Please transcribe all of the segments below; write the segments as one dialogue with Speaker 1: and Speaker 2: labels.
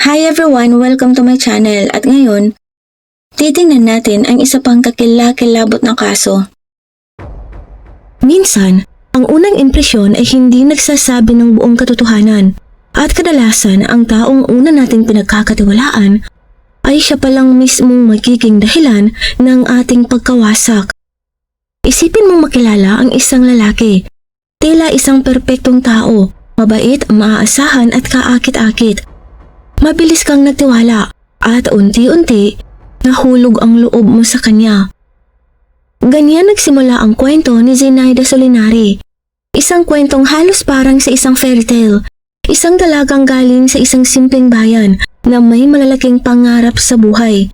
Speaker 1: Hi everyone! Welcome to my channel at ngayon, titingnan natin ang isa pang kakilakilabot na kaso.
Speaker 2: Minsan, ang unang impresyon ay hindi nagsasabi ng buong katotohanan at kadalasan ang taong una nating pinagkakatiwalaan ay siya palang mismong magiging dahilan ng ating pagkawasak. Isipin mong makilala ang isang lalaki, tila isang perpektong tao, mabait, maaasahan at kaakit-akit. Mabilis kang nagtiwala at unti-unti nahulog ang loob mo sa kanya. Ganyan nagsimula ang kwento ni Zenaida Solinari. Isang kwentong halos parang sa isang fairy tale. Isang dalagang galing sa isang simpleng bayan na may malalaking pangarap sa buhay.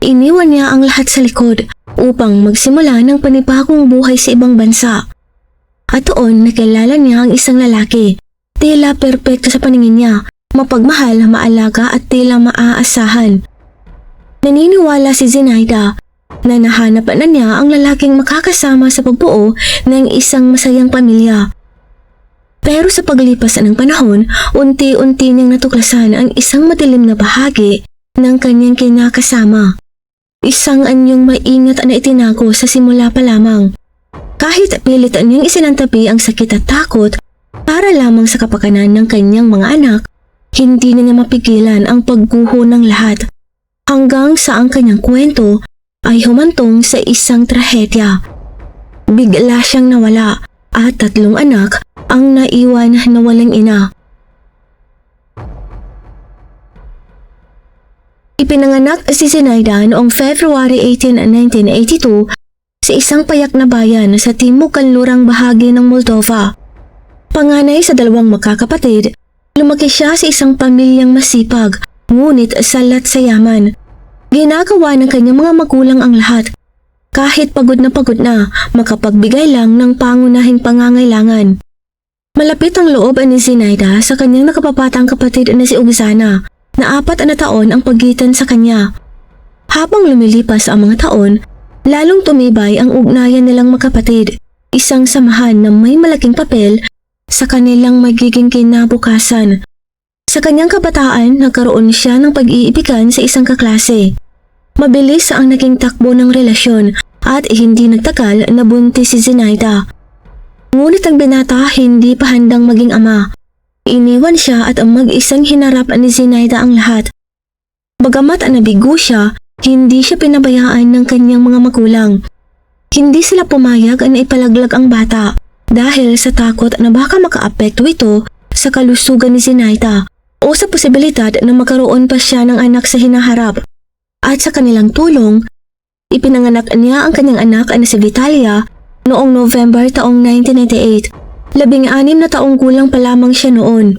Speaker 2: Iniwan niya ang lahat sa likod upang magsimula ng panibagong buhay sa ibang bansa. At doon nakilala niya ang isang lalaki. Tila perpekto sa paningin niya. Mapagmahal, maalaga at tila maaasahan. Naniniwala si Zenaida na nahanap na niya ang lalaking makakasama sa pagbuo ng isang masayang pamilya. Pero sa paglipas ng panahon, unti-unti niyang natuklasan ang isang madilim na bahagi ng kanyang kinakasama. Isang anyong maingat na itinago sa simula pa lamang. Kahit pilit niyang isinantabi ang sakit at takot para lamang sa kapakanan ng kanyang mga anak, hindi niya mapigilan ang pagguho ng lahat hanggang sa ang kanyang kwento ay humantong sa isang trahedya. Bigla siyang nawala at 3 anak ang naiwan na walang ina. Ipinanganak si Zenaida noong February 18, 1982 sa isang payak na bayan sa timog-kanlurang bahagi ng Moldova. Panganay sa 2 magkakapatid, lumaki siya sa isang pamilyang masipag, ngunit salat sa yaman. Ginagawa ng kanyang mga magulang ang lahat. Kahit pagod na, makapagbigay lang ng pangunahing pangangailangan. Malapit ang loob ni Zenaida sa kanyang nakapapatang kapatid na si Oksana, na 4 na taon ang pagitan sa kanya. Habang lumilipas ang mga taon, lalong tumibay ang ugnayan nilang magkapatid, isang samahan na may malaking papel sa kanilang magiging kinabukasan. Sa kanyang kabataan, nagkaroon siya ng pag-iibigan sa isang kaklase. Mabilis ang naging takbo ng relasyon at hindi nagtagal na buntis si Zenaida. Ngunit ang binata hindi pa handang maging ama. Iniwan siya at ang mag-isang hinarap ni Zenaida ang lahat. Bagamat nabigo siya, hindi siya pinabayaan ng kanyang mga magulang. Hindi sila pumayag na ipalaglag ang bata dahil sa takot na baka makaapekto ito sa kalusugan ni Zenaida o sa posibilidad na magkaroon pa siya ng anak sa hinaharap. At sa kanilang tulong, ipinanganak niya ang kanyang anak na si Vitalia noong November taong 1998. 16 na taong gulang pa lamang siya noon.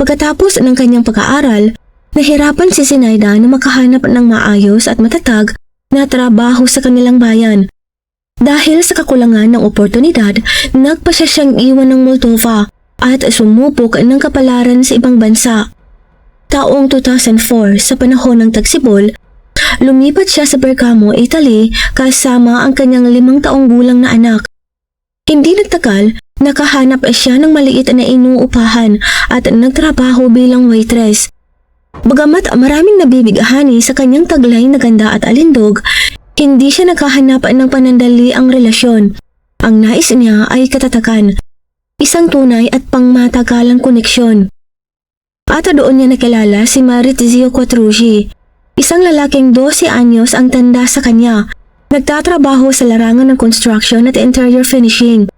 Speaker 2: Pagkatapos ng kanyang pag-aaral, nahirapan si Zenaida na makahanap ng maayos at matatag na trabaho sa kanilang bayan. Dahil sa kakulangan ng oportunidad, nagpa siyang iwan ng Moldova at sumubok ng kapalaran sa ibang bansa. Taong 2004, sa panahon ng tagsibol, lumipat siya sa Bergamo, Italy kasama ang kanyang 5 taong gulang na anak. Hindi nagtagal, nakahanap siya ng maliit na inuupahan at nagtrabaho bilang waitress. Bagamat maraming nabibighani sa kanyang taglay na ganda at alindog, hindi siya naghahanap ng panandali ang relasyon. Ang nais niya ay katatagan, isang tunay at pangmatagalang koneksyon. At doon niya nakilala si Maurizio Quattrucci, isang lalaking 12 anyos ang tanda sa kanya, nagtatrabaho sa larangan ng construction at interior finishing.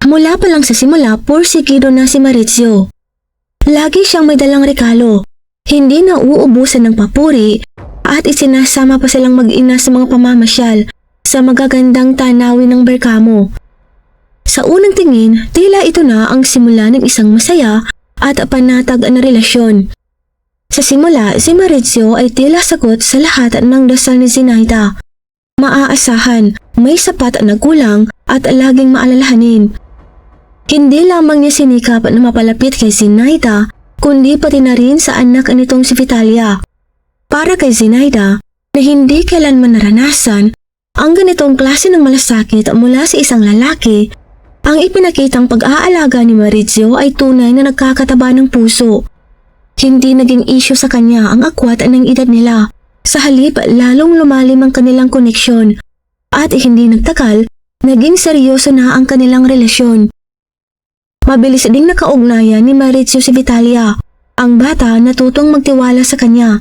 Speaker 2: Mula pa lang sa simula, porsigido na si Maurizio. Lagi siyang may dalang regalo, hindi na uubusan ng papuri, at isinasama pa silang mag-ina sa mga pamamasyal sa magagandang tanawin ng Bergamo. Sa unang tingin, tila ito na ang simula ng isang masaya at panatag na relasyon. Sa simula, si Maurizio ay tila sagot sa lahat ng dasal ni Zenaida. Maaasahan, may sapat na gulang at laging maalalahanin. Hindi lamang niya sinikap na mapalapit kay Zenaida, kundi pati na rin sa anak nitong si Vitalia. Para kay Zenaida, na hindi kailanman naranasan ang ganitong klase ng malasakit mula sa isang lalaki, ang ipinakitang pag-aalaga ni Maurizio ay tunay na nagkakataba ng puso. Hindi naging issue sa kanya ang akwat ng edad nila. Sa halip, lalong lumalim ang kanilang koneksyon. At hindi nagtagal, naging seryoso na ang kanilang relasyon. Mabilis ding nakaugnayan ni Maurizio si Vitalia. Ang bata natutong magtiwala sa kanya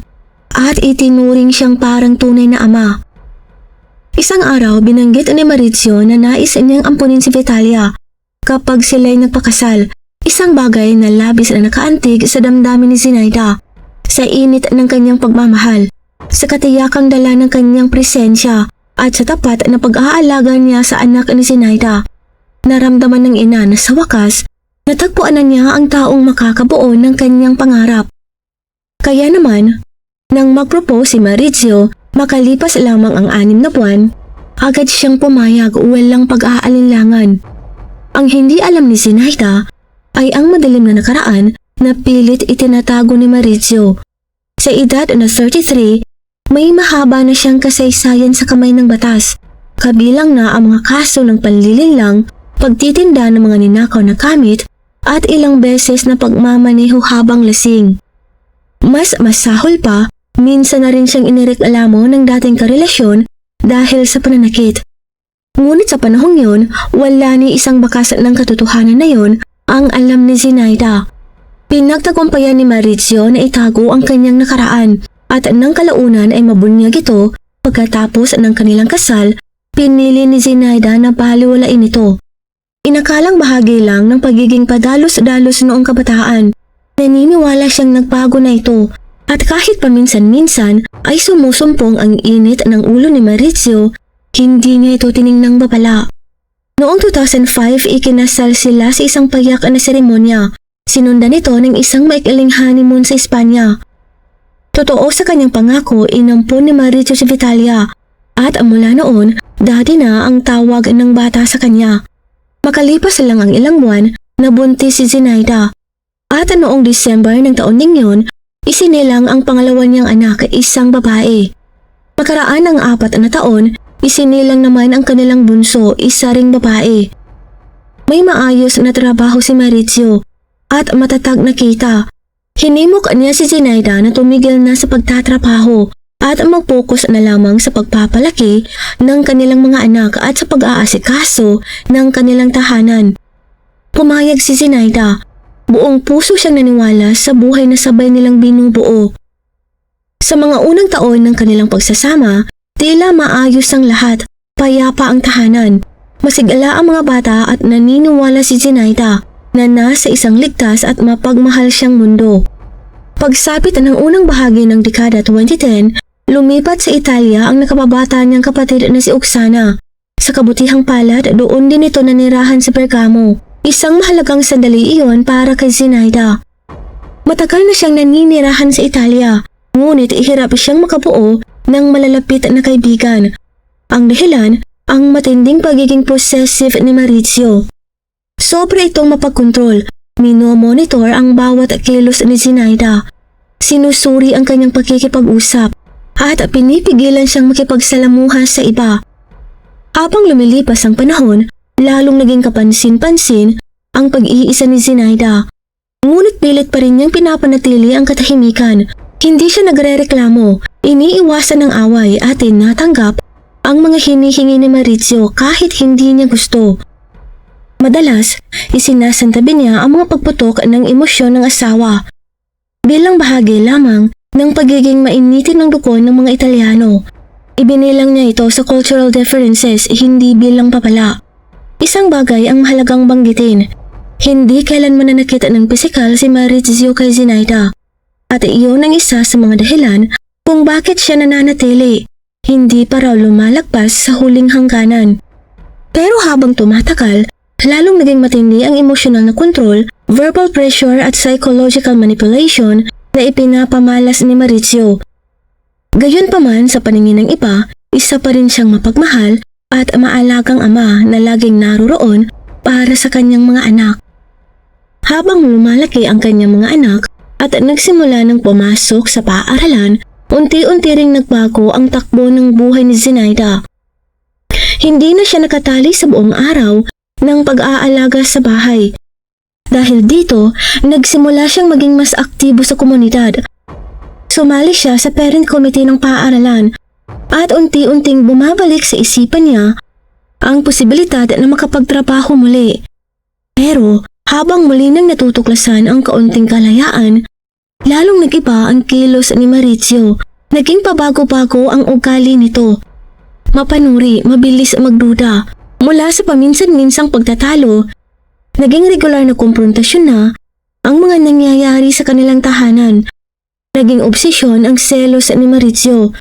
Speaker 2: at itinuring siyang parang tunay na ama. Isang araw, binanggit ni Maurizio na nais niyang ampunin si Vitalia kapag sila'y nagpakasal. Isang bagay na labis na nakaantig sa damdamin ni Zinaida, sa init ng kanyang pagmamahal, sa katiyakang dala ng kanyang presensya at sa tapat na pag-aalaga niya sa anak ni Zinaida. Naramdaman ng ina na sa wakas, natagpuan na niya ang taong makakabuo ng kanyang pangarap. Kaya naman, nang mag-propose si Maurizio, makalipas lamang ang 6 na buwan, agad siyang pumayag walang pag-aalinlangan. Ang hindi alam ni Zinaida ay ang madilim na nakaraan na pilit itinatago ni Maurizio. Sa edad na 33, may mahaba na siyang kasaysayan sa kamay ng batas, kabilang na ang mga kaso ng panlilinlang, pagtitinda ng mga ninakaw na gamit at ilang beses na pagmamaneho habang lasing. Mas masahol pa, minsan na rin siyang inireklamo ng dating karelasyon dahil sa pananakit. Ngunit sa panahong yun, wala ni isang bakas ng katotohanan na yun ang alam ni Zinaida. Pinagtagumpayan ni Maurizio na itago ang kanyang nakaraan at nang kalaunan ay mabunyag ito pagkatapos ng kanilang kasal, pinili ni Zinaida na baliwalain ito. Inakalang bahagi lang ng pagiging padalos-dalos noong kabataan. Naniniwala siyang nagbago na ito at kahit paminsan-minsan ay sumusumpong ang init ng ulo ni Maurizio, hindi niya ito tiningnang babala. Noong 2005, ikinasal sila sa isang payak na seremonya. Sinundan ito ng isang maikling honeymoon sa Espanya. Totoo sa kanyang pangako, inampun ni Maurizio si Vitalia at mula noon, daddy na ang tawag ng bata sa kanya. Makalipas lang ang ilang buwan, nabuntis si Zinaida. At noong December ng taon ding yun, isinilang ang pangalawa niyang anak, isang babae. Makaraan ang 4 na taon, isinilang naman ang kanilang bunso, isa ring babae. May maayos na trabaho si Maurizio at matatag na kita. Hinimok niya si Zinaida na tumigil na sa pagtatrabaho at mag-focus na lamang sa pagpapalaki ng kanilang mga anak at sa pag-aasikaso ng kanilang tahanan. Pumayag si Zinaida. Buong puso siyang naniwala sa buhay na sabay nilang binubuo. Sa mga unang taon ng kanilang pagsasama, tila maayos ang lahat, payapa ang tahanan. Masigala ang mga bata at naniniwala si Zinaida na nasa isang ligtas at mapagmahal siyang mundo. Pagsapit ng unang bahagi ng dekada 2010, lumipat sa Italia ang nakababata niyang kapatid na si Oksana. Sa kabutihang palad, doon din ito nanirahan sa Bergamo. Isang mahalagang sandali iyon para kay Zinaida. Matagal na siyang naninirahan sa Italia, ngunit ihirap siyang makabuo ng malalapit na kaibigan. Ang dahilan, ang matinding pagiging possessive ni Maurizio. Sobra itong mapagkontrol, minomonitor ang bawat kilos ni Zinaida. Sinusuri ang kanyang pagkikipag-usap at pinipigilan siyang makipagsalamuha sa iba. Habang lumilipas ang panahon, lalong naging kapansin-pansin ang pag-iisa ni Zinaida. Ngunit pilit pa rin niyang pinapanatili ang katahimikan. Hindi siya nagrereklamo, iniiwasan ng away at tinatanggap ang mga hinihingi ni Maurizio kahit hindi niya gusto. Madalas, isinasantabi niya ang mga pagputok ng emosyon ng asawa bilang bahagi lamang ng pagiging mainitin ng dugo ng mga Italiano. Ibinilang niya ito sa cultural differences, hindi bilang papala. Isang bagay ang mahalagang banggitin, hindi kailanman nanakit ng pisikal si Maurizio kay Zinaida. At iyon ang isa sa mga dahilan kung bakit siya nananatili, hindi pa raw lumalagpas sa huling hangganan. Pero habang tumatagal, lalong naging matindi ang emosyonal na kontrol, verbal pressure at psychological manipulation na ipinapamalas ni Maurizio. Gayunpaman sa paningin ng iba, isa pa rin siyang mapagmahal at maalagang ama na laging naroroon para sa kanyang mga anak. Habang lumalaki ang kanyang mga anak at nagsimula ng pumasok sa paaralan, unti-unti ring nagbago ang takbo ng buhay ni Zinaida. Hindi na siya nakatali sa buong araw ng pag-aalaga sa bahay. Dahil dito, nagsimula siyang maging mas aktibo sa komunidad. Sumali siya sa parent committee ng paaralan at unti-unting bumabalik sa isipan niya ang posibilidad na makapagtrabaho muli. Pero habang muli nang natutuklasan ang kaunting kalayaan, lalong nag-iba ang kilos ni Mauricio. Naging pabago-bago ang ugali nito. Mapanuri, mabilis magduda. Mula sa paminsan-minsang pagtatalo, naging regular na komprontasyon na ang mga nangyayari sa kanilang tahanan. Naging obsesyon ang selos ni Mauricio.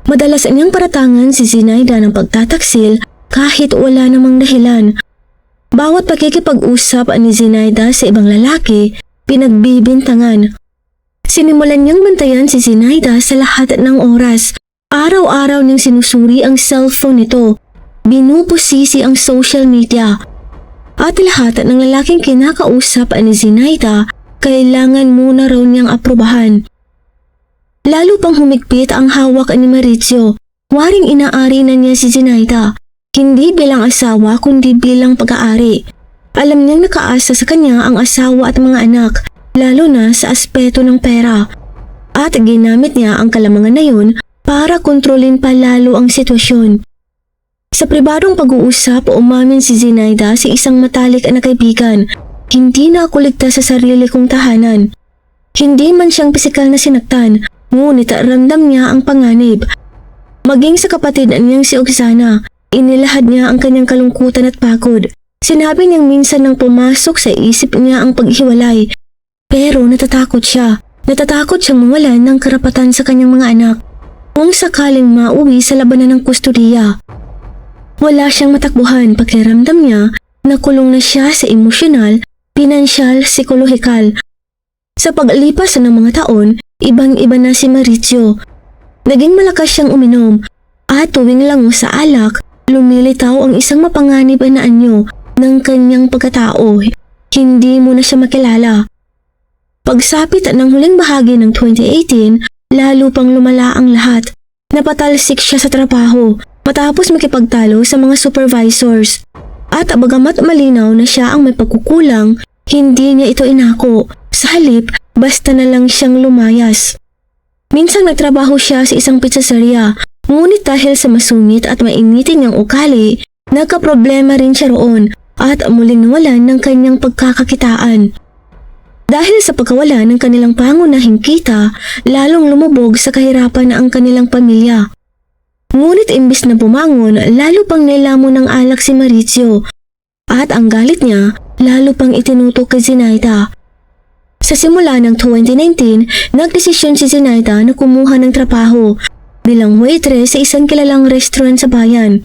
Speaker 2: Madalas niyang paratangan si Zenaida ng pagtataksil kahit wala namang dahilan. Bawat pakikipag-usap ni Zenaida sa ibang lalaki, pinagbibintangan. Sinimulan niyang bantayan si Zenaida sa lahat ng oras. Araw-araw niyang sinusuri ang cellphone nito. Binubusisi ang social media. At lahat ng lalaking kinakausap ni Zenaida, kailangan muna raw niyang aprobahan. Lalo pang humigpit ang hawak ni Mauricio. Waring inaari na niya si Zenaida. Hindi bilang asawa kundi bilang pag-aari. Alam niyang nakaasa sa kanya ang asawa at mga anak, lalo na sa aspeto ng pera. At ginamit niya ang kalamangan na yun para kontrolin pa lalo ang sitwasyon. Sa pribadong pag-uusap, umamin si Zenaida sa isang matalik na kaibigan. Hindi na ako ligtas sa sarili kong tahanan. Hindi man siyang pisikal na sinaktan, ngunit ramdam niya ang panganib. Maging sa kapatid niyang si Oksana, inilahad niya ang kanyang kalungkutan at pagod. Sinabi niyang minsan nang pumasok sa isip niya ang paghiwalay. Pero natatakot siya. Natatakot siyang mawalan ng karapatan sa kanyang mga anak kung sakaling mauwi sa labanan ng kustudiya. Wala siyang matakbuhan, pakiramdam niya na kulong na siya sa emosyonal, pinansyal, psikolohikal. Sa paglipas ng mga taon, ibang-iba na si Mauricio. Naging malakas siyang uminom at tuwing lango sa alak, lumilitaw ang isang mapanganib na anyo ng kanyang pagkatao. Hindi mo na siya makilala. Pagsapit ng huling bahagi ng 2018, lalo pang lumala ang lahat. Napatalsik siya sa trabaho matapos makipagtalo sa mga supervisors. At bagamat malinaw na siya ang may pagkukulang, hindi niya ito inako. Sa halip, basta na lang siyang lumayas. Minsan nagtrabaho siya sa isang pizzeria, ngunit dahil sa masungit at mainitin niyang ugali, nagkaproblema rin siya roon at muling nawalan ng kanyang pagkakakitaan. Dahil sa pagkawala ng kanilang pangunahing kita, lalong lumubog sa kahirapan ang kanilang pamilya. Ngunit imbis na bumangon, lalo pang nilamon ng alak si Mauricio. At ang galit niya, lalo pang itinutok kay Zenaida. Sa simula ng 2019, nagdesisyon si Zenaida na kumuha ng trabaho bilang waitress sa isang kilalang restaurant sa bayan.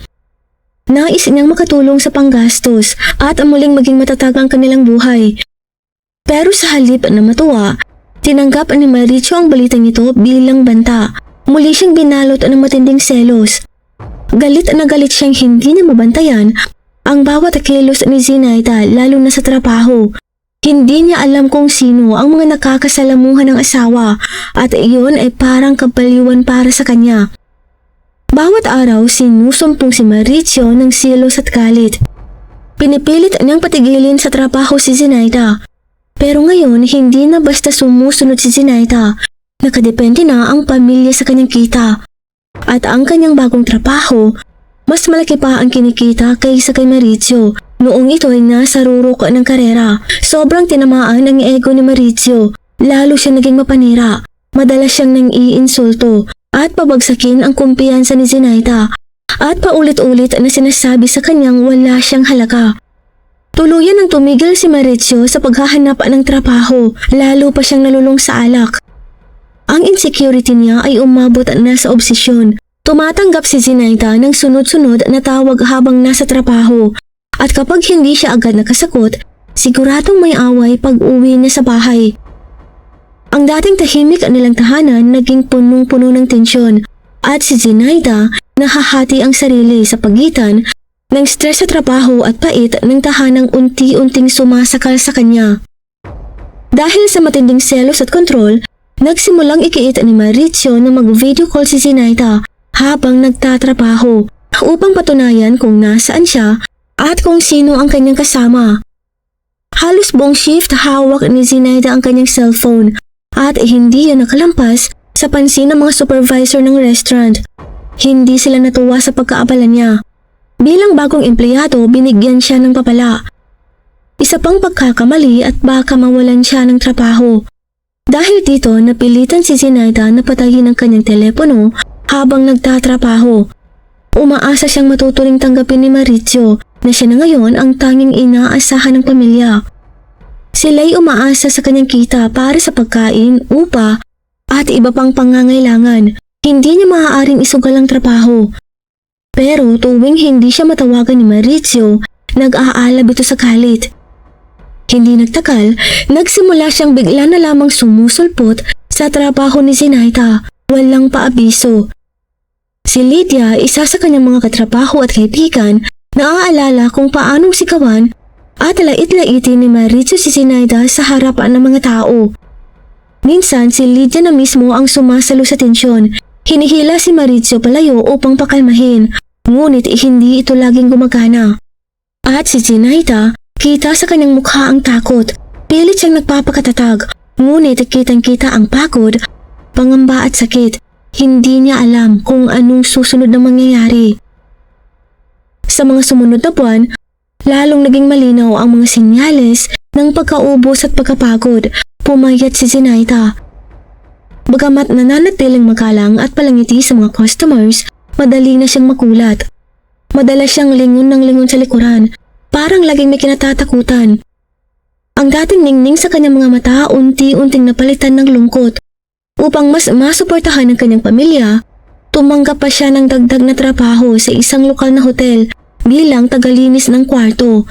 Speaker 2: Nais niyang makatulong sa panggastos at muling maging matatag ang kanilang buhay. Pero sa halip na matuwa, tinanggap ni Mauricio ang balitang ito bilang banta. Muli siyang binalot ng matinding selos. Galit na galit siyang hindi niya mabantayan ang bawat kilos ni Zenaida lalo na sa trabaho. Hindi niya alam kung sino ang mga nakakasalamuhan ng asawa at iyon ay parang kabaliwan para sa kanya. Bawat araw sinusumpong si Mauricio ng selos at galit. Pinipilit niyang patigilin sa trabaho si Zenaida. Pero ngayon, hindi na basta sumusunod si Zenaida. Nakadepende na ang pamilya sa kanyang kita. At ang kanyang bagong trabaho, mas malaki pa ang kinikita kaysa kay Mauricio. Noong ito ay nasa rurok ng karera. Sobrang tinamaan ang ego ni Mauricio. Lalo siya naging mapanira. Madalas siyang nang iinsulto at pabagsakin ang kumpiyansa ni Zenaida. At paulit-ulit na sinasabi sa kanyang wala siyang halaga. Tuluyan ang tumigil si Mauricio sa paghahanap ng trabaho, lalo pa siyang nalulung sa alak. Ang insecurity niya ay umabot na sa obsesyon. Tumatanggap si Zenaida ng sunod-sunod na tawag habang nasa trabaho. At kapag hindi siya agad nakasagot, siguradong may away pag uwi niya sa bahay. Ang dating tahimik nilang tahanan naging punong-puno ng tensyon. At si Zenaida nahahati ang sarili sa pagitan ng stress sa trabaho at pait ng tahanang unti-unting sumasakal sa kanya. Dahil sa matinding selos at kontrol, nagsimulang ikiit ni Mauricio na mag-video call si Zenaida habang nagtatrabaho upang patunayan kung nasaan siya at kung sino ang kanyang kasama. Halos buong shift hawak ni Zinaida ang kanyang cellphone at hindi yun nakalampas sa pansin ng mga supervisor ng restaurant. Hindi sila natuwa sa pagkaabala niya. Bilang bagong empleyado, binigyan siya ng papala. Isa pang pagkakamali at baka mawalan siya ng trabaho. Dahil dito, napilitan si Zinaida na patayin ang kanyang telepono habang nagtatrabaho. Umaasa siyang matuturing tanggapin ni Maurizio na siya na ngayon ang tanging inaasahan ng pamilya. Sila'y umaasa sa kanyang kita para sa pagkain, upa at iba pang pangangailangan. Hindi niya maaaring isugal ang trabaho. Pero tuwing hindi siya matawagan ni Maurizio, nag-aalab ito sa galit. Hindi nagtagal, nagsimula siyang bigla na lamang sumusulpot sa trabaho ni Zinaida, walang paabiso. Si Lydia, isa sa kanyang mga katrabaho at kaibigan, naaalala kung paanong sigawan at lait-laitin ni Maurizio si Zinaida sa harapan ng mga tao. Minsan si Lydia na mismo ang sumasalo sa tensyon. Hinihila si Maurizio palayo upang pakalmahin, ngunit hindi ito laging gumagana. At si Zinaida, kita sa kanyang mukha ang takot. Pilit siyang nagpapakatatag, ngunit kitang-kita ang pagod, pangamba at sakit. Hindi niya alam kung anong susunod na mangyayari. Sa mga sumunod na buwan, lalong naging malinaw ang mga senyales ng pagkaubos at pagkapagod. Pumayat si Zinaida. Bagamat nananatiling magalang at palangiti sa mga customers, madali na siyang makulat. Madalas siyang lingon ng lingon sa likuran, parang laging may kinatatakutan. Ang dating ningning sa kanyang mga mata unti-unting napalitan ng lungkot. Upang mas masuportahan ang kanyang pamilya, tumanggap pa siya ng dagdag na trabaho sa isang lokal na hotel bilang tagalinis ng kwarto.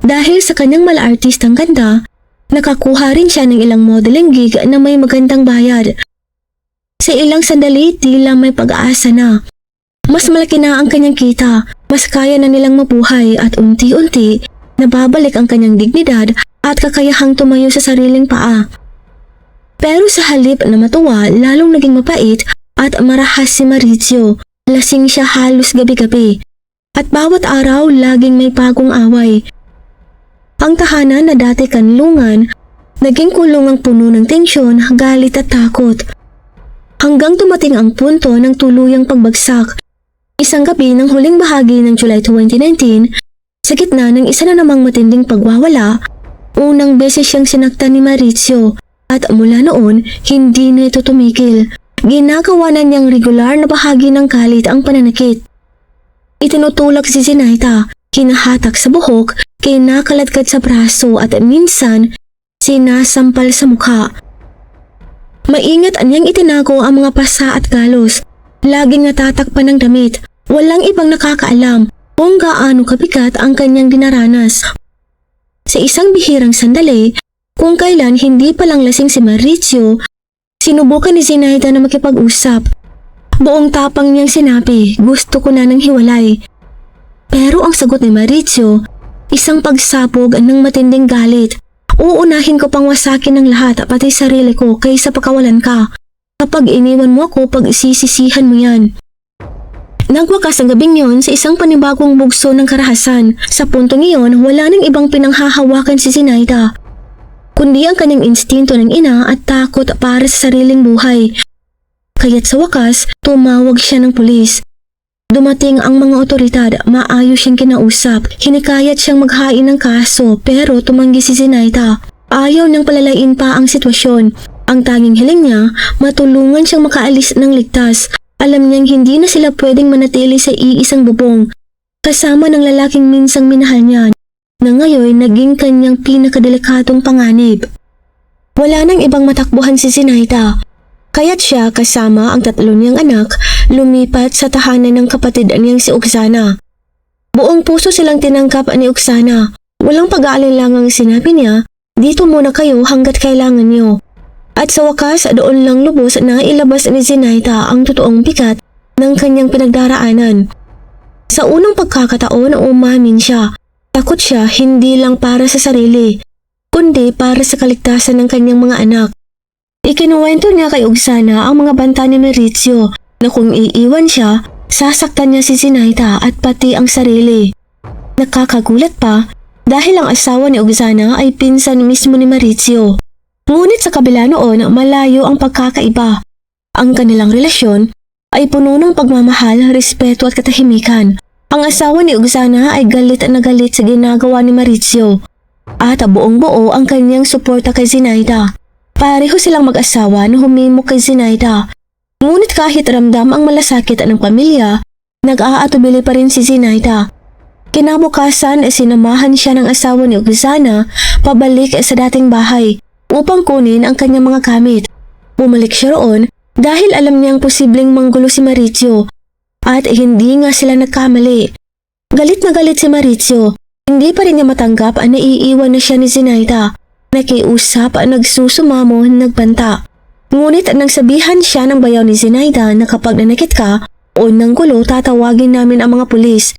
Speaker 2: Dahil sa kanyang malaartistang ganda, nakakuha rin siya ng ilang modeling gig na may magandang bayad. Sa ilang sandali, tila may pag-aasa na. Mas malaki na ang kanyang kita, mas kaya na nilang mabuhay at unti-unti, nababalik ang kanyang dignidad at kakayahang tumayo sa sariling paa. Pero sa halip na matuwa, lalong naging mapait at marahas si Maurizio. Lasing siya halos gabi-gabi. At bawat araw, laging may bagong away. Ang tahanan na dati kanlungan, naging kulungang puno ng tensyon, galit at takot. Hanggang dumating ang punto ng tuluyang pagbagsak. Isang gabi ng huling bahagi ng July 2019, sa gitna ng isa na namang matinding pagwawala, unang beses siyang sinaktan ni Maurizio at mula noon, hindi na ito tumigil. Ginagawa na niyang regular na bahagi ng galit ang pananakit. Itinutulak si Zinaida, hinahatak sa buhok, kinakaladkad sa braso at minsan sinasampal sa mukha. Maingat niyang itinago ang mga pasa at galos. Laging natatakpan ng damit. Walang ibang nakakaalam kung gaano kabigat ang kanyang dinaranas. Sa isang bihirang sandali, kung kailan hindi palang lasing si Maurizio, sinubukan ni Zinaida na makipag-usap. Buong tapang niyang sinabi, gusto ko na ng hiwalay. Pero ang sagot ni Maurizio, isang pagsabog ng matinding galit. Uunahin ko pang wasakin ng lahat pati sarili ko kaysa pagkawalan ka. Kapag iniwan mo ako, pagsisisihan mo yan. Nagwakas ang gabing yon sa isang panibagong bugso ng karahasan. Sa puntong iyon, wala nang ibang pinanghahawakan si Zinaida, kundi ang kanyang instinto ng ina at takot para sa sariling buhay. Kaya't sa wakas, tumawag siya ng pulis. Dumating ang mga otoridad, maayos siyang kinausap. Hinikayat siyang maghain ng kaso pero tumanggi si Zinaida. Ayaw niyang palalain pa ang sitwasyon. Ang tanging hiling niya, matulungan siyang makaalis ng ligtas. Alam niyang hindi na sila pwedeng manatili sa iisang bubong, kasama ng lalaking minsang minahal niya, na ngayon naging kanyang pinakadelikatong panganib. Wala nang ibang matakbuhan si Zinaida. Kaya't siya kasama ang 3 niyang anak lumipat sa tahanan ng kapatid niyang si Oksana. Buong puso silang tinanggap ni Oksana. Walang pag-aalinlangang sinabi niya, dito muna kayo hanggat kailangan niyo. At sa wakas, doon lang lubos na ilabas ni Zinaida ang totoong bigat ng kanyang pinagdaraanan. Sa unang pagkakataon, umamin siya. Takot siya hindi lang para sa sarili, kundi para sa kaligtasan ng kanyang mga anak. Ikinuwento niya kay Oksana ang mga banta ni Maurizio na kung iiwan siya, sasaktan niya si Zinaida at pati ang sarili. Nakakagulat pa, dahil ang asawa ni Oksana ay pinsan mismo ni Maurizio. Ngunit sa kabila noon, malayo ang pagkakaiba. Ang kanilang relasyon ay puno ng pagmamahal, respeto at katahimikan. Ang asawa ni Oksana ay galit na galit sa ginagawa ni Maurizio at buong-buo ang kanyang suporta kay Zinaida. Pareho silang mag-asawa na humimok kay Zinaida. Ngunit kahit ramdam ang malasakit ng pamilya, nag-aatubili pa rin si Zinaida. Kinabukasan ay sinamahan siya ng asawa ni Oksana pabalik sa dating bahay upang kunin ang kanyang mga gamit. Bumalik siya roon dahil alam niyang posibleng manggulo si Maurizio at hindi nga sila nagkamali. Galit na galit si Maurizio. Hindi pa rin niya matanggap ang naiiwan na siya ni Zinaida. Nakiusap, nagsusumamo, nagbanta. Ngunit nang sabihan siya ng bayaw ni Zinaida na kapag nanakit ka o nanggulo tatawagin namin ang mga pulis,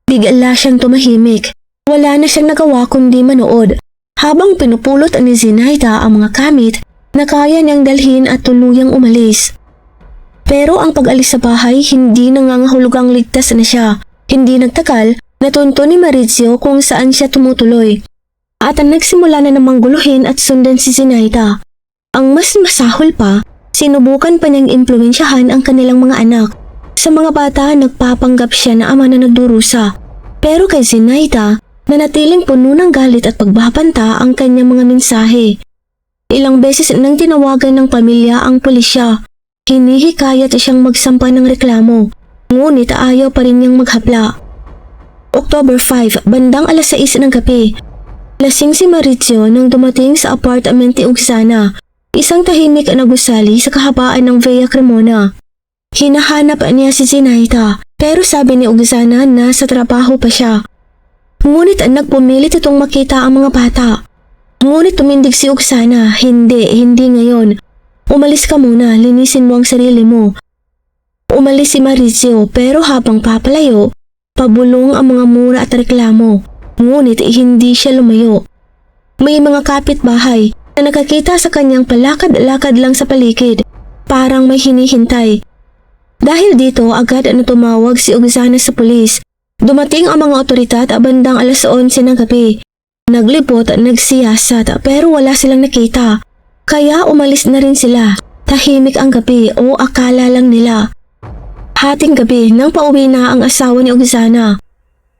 Speaker 2: bigla siyang tumahimik. Wala na siyang nagawa kundi manood habang pinupulot ni Zinaida ang mga gamit na kaya niyang dalhin at tuluyang umalis. Pero ang pag-alis sa bahay hindi nangangahulugang ligtas na siya. Hindi nagtagal, natunto ni Maurizio kung saan siya tumutuloy. At nagsimula na namang guluhin at sundan si Zinaida. Ang mas masahol pa, sinubukan pa niyang impluwensyahan ang kanilang mga anak. Sa mga bata, nagpapanggap siya na ama na nagdurusa. Pero kay Zinaida, nanatiling puno ng galit at pagbabanta ang kanyang mga mensahe. Ilang beses nang tinawagan ng pamilya ang pulisya. Hinihikayat siyang magsampa ng reklamo, ngunit ayaw pa rin niyang maghapla. October 5, bandang alas 6 ng gabi. Lasing si Maurizio nang dumating sa apartment ni Oksana, isang tahimik na gusali sa kahabaan ng Via Cremona. Hinahanap niya si Zinaida, pero sabi ni Oksana na sa trabaho pa siya. Ngunit nagpumilit itong makita ang mga bata. Ngunit tumindig si Oksana, hindi ngayon. Umalis ka muna, linisin mo ang sarili mo. Umalis si Maurizio pero habang papalayo, pabulong ang mga mura at reklamo. Ngunit hindi siya lumayo. May mga kapitbahay na nakakita sa kanyang palakad-lakad lang sa paligid, parang may hinihintay. Dahil dito agad na tumawag si Oksana sa pulis. Dumating ang mga otoridad bandang alas 11 ng gabi. Naglibot at nagsiyasat pero wala silang nakita. Kaya umalis na rin sila. Tahimik ang gabi o akala lang nila. Hating gabi nang pauwi na ang asawa ni Oksana.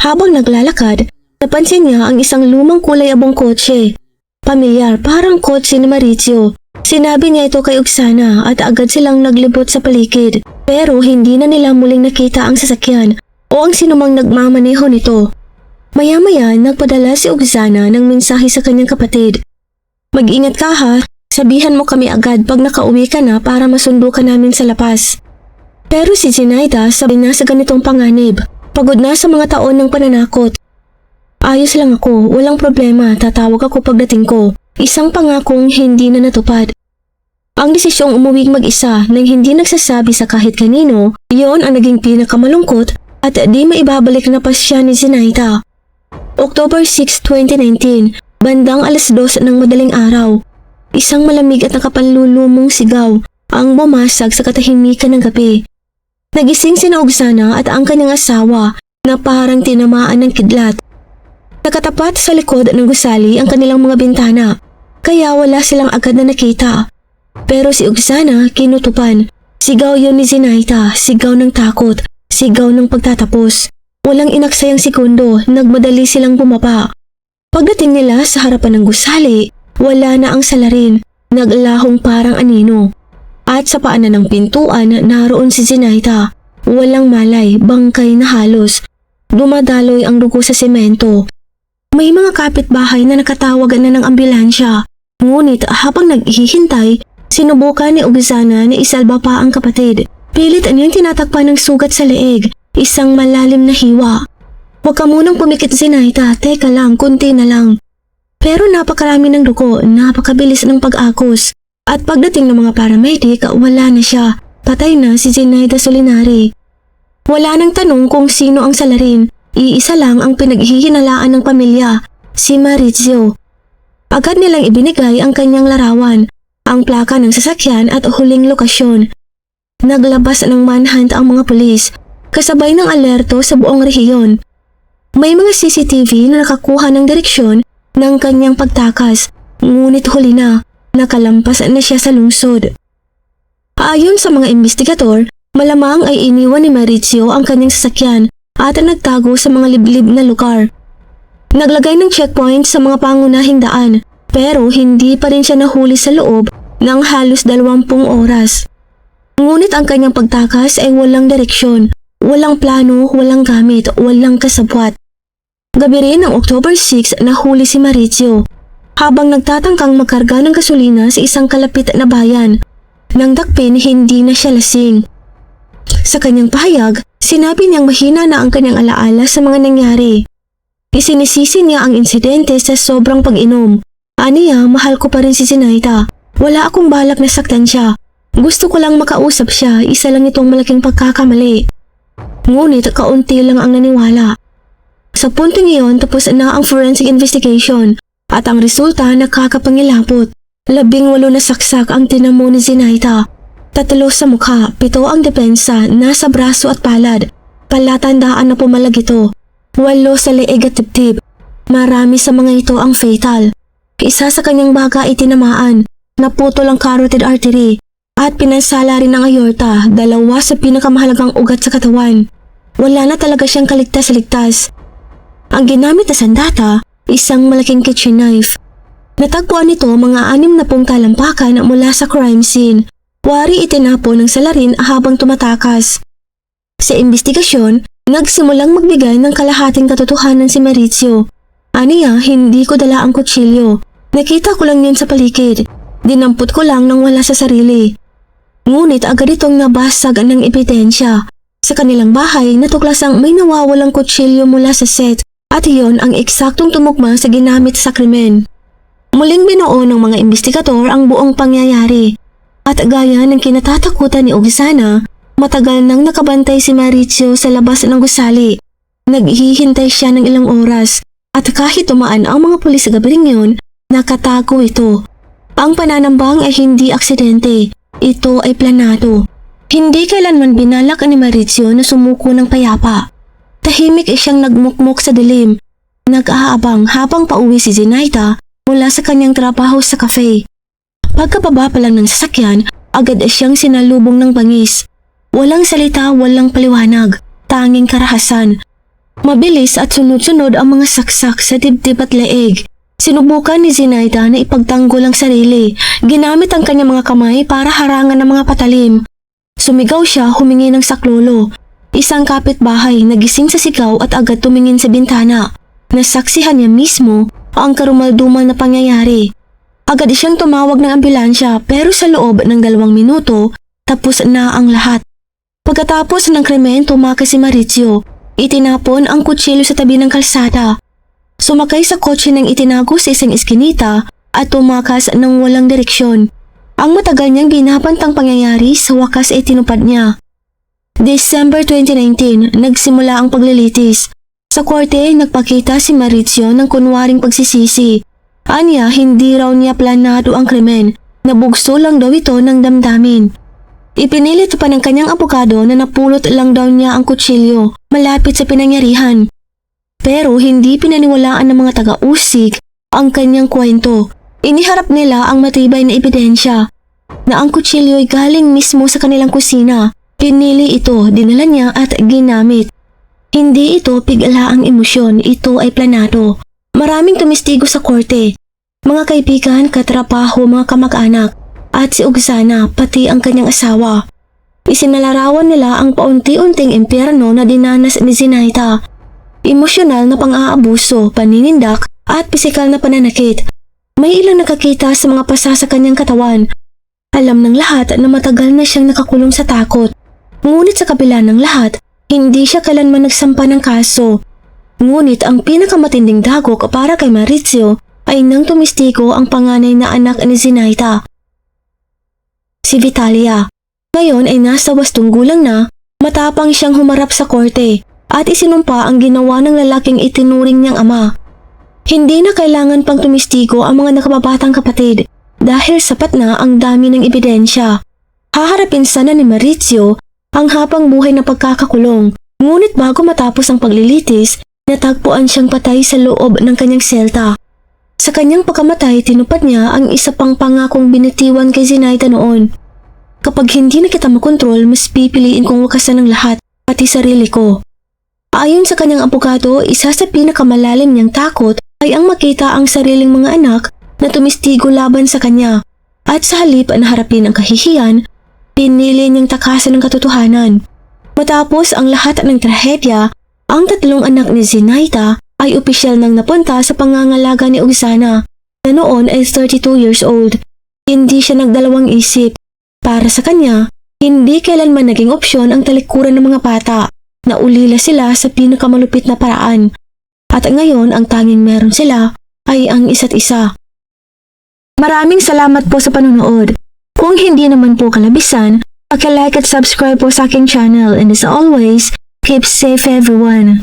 Speaker 2: Habang naglalakad, napansin niya ang isang lumang kulay abong kotse. Pamilyar, parang kotse ni Maurizio. Sinabi niya ito kay Oksana at agad silang naglibot sa paligid. Pero hindi na nila muling nakita ang sasakyan o ang sinumang nagmamaneho nito. Maya-maya nagpadala si Oksana ng mensahe sa kanyang kapatid. Mag-ingat ka ha, sabihan mo kami agad pag nakauwi ka na para masundo ka namin sa lapas. Pero si Zinaida sabi na sa ganitong panganib, pagod na sa mga taon ng pananakot. Ayos lang ako, walang problema, tatawag ako pagdating ko. Isang pangakong hindi na natupad. Ang desisyong umuwing mag-isa nang hindi nagsasabi sa kahit kanino, iyon ang naging pinakamalungkot at di maibabalik na pasya ni Zinaida. October 6, 2019, bandang alas 2 ng madaling araw. Isang malamig at nakapanlulumong sigaw ang bumasag sa katahimikan ng gabi. Nagising si Oksana at ang kanyang asawa na parang tinamaan ng kidlat. Nakatapat sa likod ng gusali ang kanilang mga bintana, kaya wala silang agad na nakita. Pero si Oksana kinutupan. Sigaw yun ni Zinaida, sigaw ng takot, sigaw ng pagtatapos. Walang inaksayang segundo, nagmadali silang bumaba. Pagdating nila sa harapan ng gusali, wala na ang salarin, naglahong parang anino. At sa paanan ng pintuan, naroon si Zinaida. Walang malay, bangkay na halos. Dumadaloy ang dugo sa semento. May mga kapitbahay na nakatawagan na ng ambulansya. Ngunit habang naghihintay, sinubukan ni Oksana na isalba pa ang kapatid. Pilit niyang tinatakpan ng sugat sa leeg, isang malalim na hiwa. Huwag ka munang pumikit, Zinaida, teka lang, kunti na lang. Pero napakarami ng dugo, napakabilis ng pag-akos. At pagdating ng mga paramedic, wala na siya. Patay na si Zinaida Solinari. Wala nang tanong kung sino ang salarin. Iisa lang ang pinaghihinalaan ng pamilya, si Maurizio. Agad nilang ibinigay ang kanyang larawan, ang plaka ng sasakyan at huling lokasyon. Naglabas ng manhunt ang mga pulis, kasabay ng alerto sa buong rehiyon. May mga CCTV na nakakuha ng direksyon ng kanyang pagtakas, ngunit huli na, nakalampas na siya sa lungsod. Ayon sa mga investigador, malamang ay iniwan ni Mauricio ang kanyang sasakyan at nagtago sa mga liblib na lugar. Naglagay ng checkpoint sa mga pangunahing daan, pero hindi pa rin siya nahuli sa loob ng halos 20 oras. Ngunit ang kanyang pagtakas ay walang direksyon, walang plano, walang gamit, walang kasabwat. Gabi rin ng October 6 nahuli si Mauricio habang nagtatangkang magkarga ng gasolina sa isang kalapit na bayan. Nang dakpin, hindi na siya lasing. Sa kanyang pahayag, sinabi niyang mahina na ang kanyang alaala sa mga nangyari. Isinisisi niya ang insidente sa sobrang pag-inom. Aniya, mahal ko pa rin si Zenaida. Wala akong balak na saktan siya. Gusto ko lang makausap siya, isa lang itong malaking pagkakamali. Ngunit kaunti lang ang naniwala. Sa puntong iyon, tapos na ang forensic investigation at ang resulta nakakapangilapot. 18 na saksak ang tinamo ni Zenaida. 3 sa mukha, 7 ang depensa, nasa braso at palad. Palatandaan na pumalag ito. 8 sa leeg at dibdib. Marami sa mga ito ang fatal. Isa sa kanyang baga ay tinamaan, naputol ang carotid artery at pinansala rin ang aorta, 2 sa pinakamahalagang ugat sa katawan. Wala na talaga siyang kaligtas-ligtas. Ang ginamit na sandata, isang malaking kitchen knife. Natagpuan nito mga 60 talampakan mula sa crime scene. Wari itinapon ng salarin habang tumatakas. Sa investigasyon, nagsimulang magbigay ng kalahating katotohanan si Mauricio. Aniya, hindi ko dala ang kutsilyo. Nakita ko lang yun sa paligid. Dinampot ko lang nang wala sa sarili. Ngunit agad itong nabasag ng ebidensya. Sa kanilang bahay, natuklasang may nawawalang kutsilyo mula sa set at iyon ang eksaktong tumugma sa ginamit sa krimen. Muling binuo ng mga investigador ang buong pangyayari. At gaya ng kinatatakutan ni Oksana, matagal nang nakabantay si Mauricio sa labas ng gusali. Naghihintay siya ng ilang oras at kahit tumaan ang mga pulis sa gabi yun, nakatago ito. Ang pananambang ay hindi aksidente, ito ay planado. Hindi kailanman binalak ni Mauricio na sumuko ng payapa. Tahimik siyang nagmukmok sa dilim, nag-aabang habang pauwi si Zenaida mula sa kanyang trabaho sa cafe. Pagkababa pa lang ng sasakyan, agad siyang sinalubong ng bangis. Walang salita, walang paliwanag, tanging karahasan. Mabilis at sunod-sunod ang mga saksak sa dibdib at leeg. Sinubukan ni Zenaida na ipagtanggol ang sarili. Ginamit ang kanyang mga kamay para harangan ng mga patalim. Sumigaw siya, humingi ng saklolo. Isang kapitbahay nagising sa sigaw at agad tumingin sa bintana. Nasaksihan niya mismo ang karumaldumal na pangyayari. Agad siyang tumawag ng ambulansya pero sa loob ng 2 minuto, tapos na ang lahat. Pagkatapos ng krimen, tumakas si Mauricio. Itinapon ang kutsilyo sa tabi ng kalsada. Sumakay sa kotse ng itinago sa isang eskinita at tumakas ng walang direksyon. Ang matagal niyang binabantang pangyayari sa wakas ay tinupad niya. December 2019, nagsimula ang paglilitis. Sa korte, nagpakita si Mauricio ng kunwaring pagsisisi. Anya, hindi raw niya planado ang krimen. Nabugso lang daw ito ng damdamin. Ipinilit pa ng kanyang abogado na napulot lang daw niya ang kutsilyo malapit sa pinangyarihan. Pero hindi pinaniwalaan ng mga taga-usig ang kanyang kwento. Iniharap nila ang matibay na ebidensya na ang kutsilyo ay galing mismo sa kanilang kusina. Pinili ito, dinala niya at ginamit. Hindi ito pigala ang emosyon, ito ay planado. Maraming tumistigo sa korte. Mga kaibigan, katrabaho, mga kamag-anak, at si Oksana, pati ang kanyang asawa. Isinalarawan nila ang paunti-unting impyerno na dinanas ni Zenaida. Emosyonal na pang-aabuso, paninindak, at pisikal na pananakit. May ilang nakakita sa mga pasa sa kanyang katawan. Alam ng lahat na matagal na siyang nakakulong sa takot. Ngunit sa kabila ng lahat, hindi siya kailanman nagsampa ng kaso. Ngunit ang pinakamatinding dagok para kay Mauricio ay nang tumistigo ang panganay na anak ni Zenaida, si Vitalia. Ngayon ay nasa 8 gulang na, matapang siyang humarap sa korte at isinumpa ang ginawa ng lalaking itinuring niyang ama. Hindi na kailangan pang tumistigo ang mga nakababatang kapatid dahil sapat na ang dami ng ebidensya. Haharapin sana ni Mauricio ang habang buhay na pagkakakulong. Ngunit bago matapos ang paglilitis, natagpuan siyang patay sa loob ng kanyang selta. Sa kanyang pagkamatay, tinupad niya ang isa pang pangakong binitiwan kay Zenaida noon. Kapag hindi na kita makontrol, mas pipiliin kong wakasan ng lahat, pati sarili ko. Ayon sa kanyang abogado, isa sa pinakamalalim niyang takot ay ang makita ang sariling mga anak na tumistigo laban sa kanya. At sa halip na harapin ang kahihiyan, pinili niyang takasan ng katotohanan. Matapos ang lahat ng trahedya, ang 3 anak ni Zenaida ay opisyal nang napunta sa pangangalaga ni Oksana, na noon ay 32 years old. Hindi siya nagdalawang isip. Para sa kanya, hindi kailanman naging opsyon ang talikuran ng mga bata. Naulila sila sa pinakamalupit na paraan. At ngayon, ang tanging meron sila ay ang isa't isa. Maraming salamat po sa panonood. Kung hindi naman po kalabisan, paki-like at subscribe po sa aking channel, and as always, keep safe everyone.